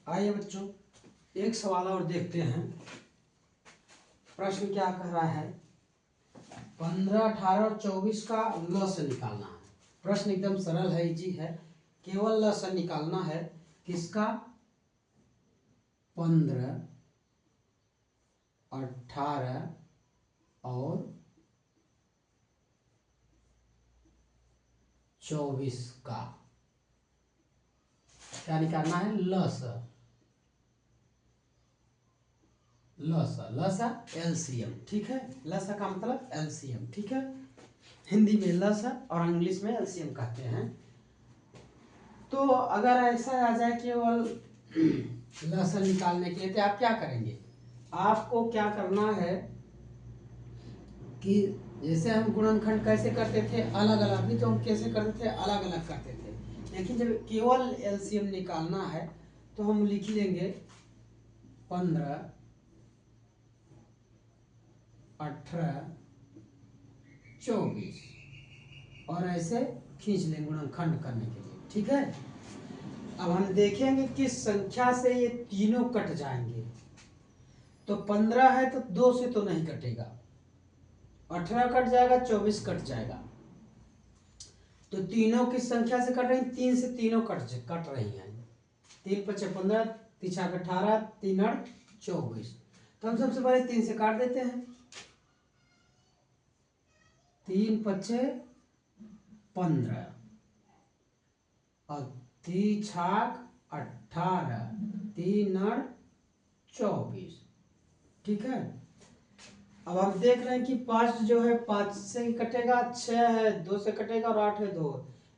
आइए बच्चों, एक सवाल और देखते हैं। प्रश्न क्या कह रहा है? 15, 18 और 24 का लस निकालना है। प्रश्न एकदम सरल है, इजी है। केवल लस निकालना है किसका? 15, 18 और 24 का क्या निकालना है? लस एलसीएम। ठीक है, लस का मतलब एलसीएम। ठीक है, हिंदी में लस और इंग्लिश में एलसीएम कहते हैं। तो अगर ऐसा आ जाए केवल लस निकालने के लिए तो आप क्या करेंगे? आपको क्या करना है कि जैसे हम गुणनखंड कैसे करते थे अलग अलग, भी तो हम कैसे करते थे अलग अलग करते थे, लेकिन जब केवल एलसीएम निकालना है तो हम लिख लेंगे 15, 18, 24 और ऐसे खींच लेंगे गुणनखंड करने के लिए। ठीक है, अब हम देखेंगे किस संख्या से ये तीनों कट जाएंगे। तो 15 है तो 2 से तो नहीं कटेगा, 18 कट जाएगा, 24 कट जाएगा। तो तीनों किस संख्या से कट रही हैं? 3 से तीनों कट रही हैं। 3 × 5 = 15, 3 × 6 = 18, 3 × 24। तो हम सबसे पहले 3 से काट देते हैं। 3 × 5 = 15 और 3 × 6 = 18, 3 × 24। ठीक है, अब हम देख रहे हैं कि 5 जो है 5 से ही कटेगा, 6 है 2 से कटेगा और 8 है 2,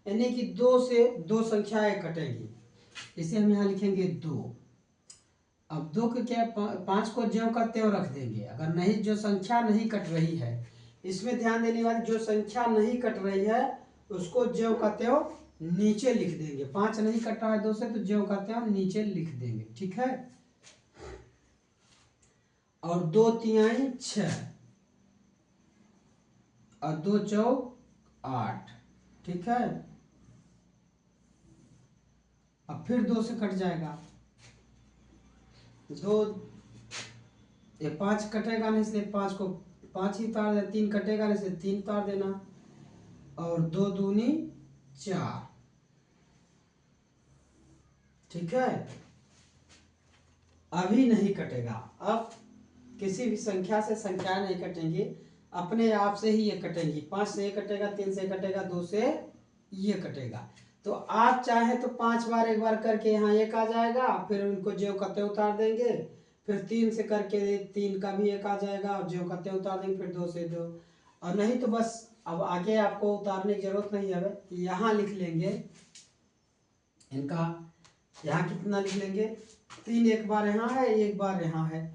यानी कि 2 से 2 संख्याएं कटेगी। इसे हम यहाँ लिखेंगे 2। अब 2 के क्या, 5 को ज्यों का त्यों रख देंगे। अगर नहीं, जो संख्या नहीं कट रही है, इसमें ध्यान देने वाली, जो संख्या नहीं कट रही है उसको ज्यों का त्यों नीचे लिख देंगे। 5 नहीं कट रहा है 2 से, तो ज्यों का त्यों नीचे लिख देंगे। ठीक है, और 2 तिहाई 6 और 2 चौक 8। ठीक है, अब फिर 2 से कट जाएगा। 2 ये 5 कटेगा नहीं, इसलिए 5 को 5 ही उतार देना। 3 कटेगा नहीं, इसलिए 3 उतार देना। और 2 दूनी 4। ठीक है, अभी नहीं कटेगा। अब किसी भी संख्या से संख्याएं नहीं कटेंगी, अपने आप से ही ये कटेंगी। 5 से ये कटेगा, 3 से कटेगा, 2 से ये कटेगा। तो आप चाहे तो 5 बार एक बार करके यहाँ 1 आ जाएगा, फिर उनको ज्यों का त्यों उतार देंगे। फिर 3 से करके 3 का भी 1 आ जाएगा और ज्यों का त्यों उतार देंगे। फिर 2 से 2, और नहीं तो बस अब आगे आपको उतारने की जरूरत नहीं है। यहाँ लिख लेंगे इनका, यहाँ कितना लिख लेंगे? 3 एक बार यहाँ है, 1 बार यहाँ है,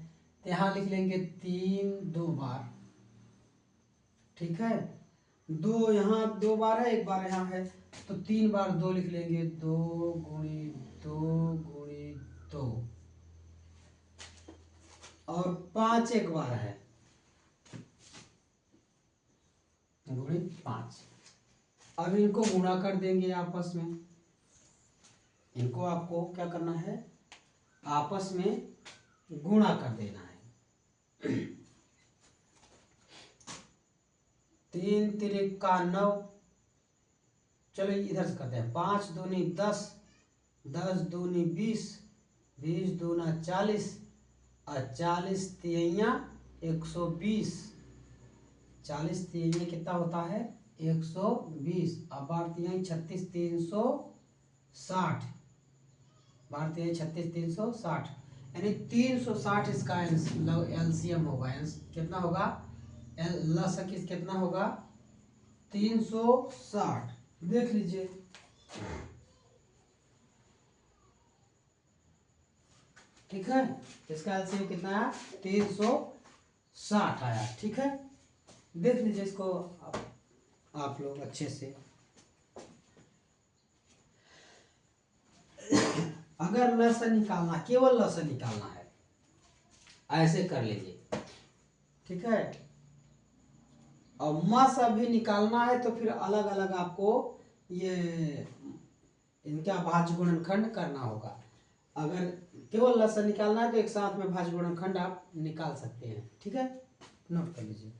तो यहाँ लिख लेंगे 3 2 बार। ठीक है, 2 यहाँ 2 बार है, 1 बार यहाँ है, तो 3 बार 2 लिख लेंगे। 2 × 2 × 2 और 5 एक बार है, × 5। अब इनको गुणा कर देंगे आपस में। इनको आपको क्या करना है? आपस में गुणा कर देना है। 3 × 3 = 9। चलो इधर से करते हैं। 5 दूनी 10, 10 दूनी 20, 20 दूना 40 और 40 तिहैया 120। 40 तिहैया कितना होता है? 120। अब 12 तिहाई 36, 360। 12 तिहाई 36, 360, यानी 360 इसका एलसीएम होगा। कितना होगा? लस कितना होगा? 360। देख लीजिए, ठीक है, इसका एलसीएम कितना आया? 360 आया। ठीक है, देख लीजिए इसको आप लोग अच्छे से। अगर लस निकालना, केवल लस निकालना है, ऐसे कर लीजिए। ठीक है, और मस अभी निकालना है तो फिर अलग अलग आपको ये इनका भाज्य गुणनखंड करना होगा। अगर केवल लसन निकालना है तो एक साथ में भाज्य गुणनखंड आप निकाल सकते हैं। ठीक है, नोट कर लीजिए।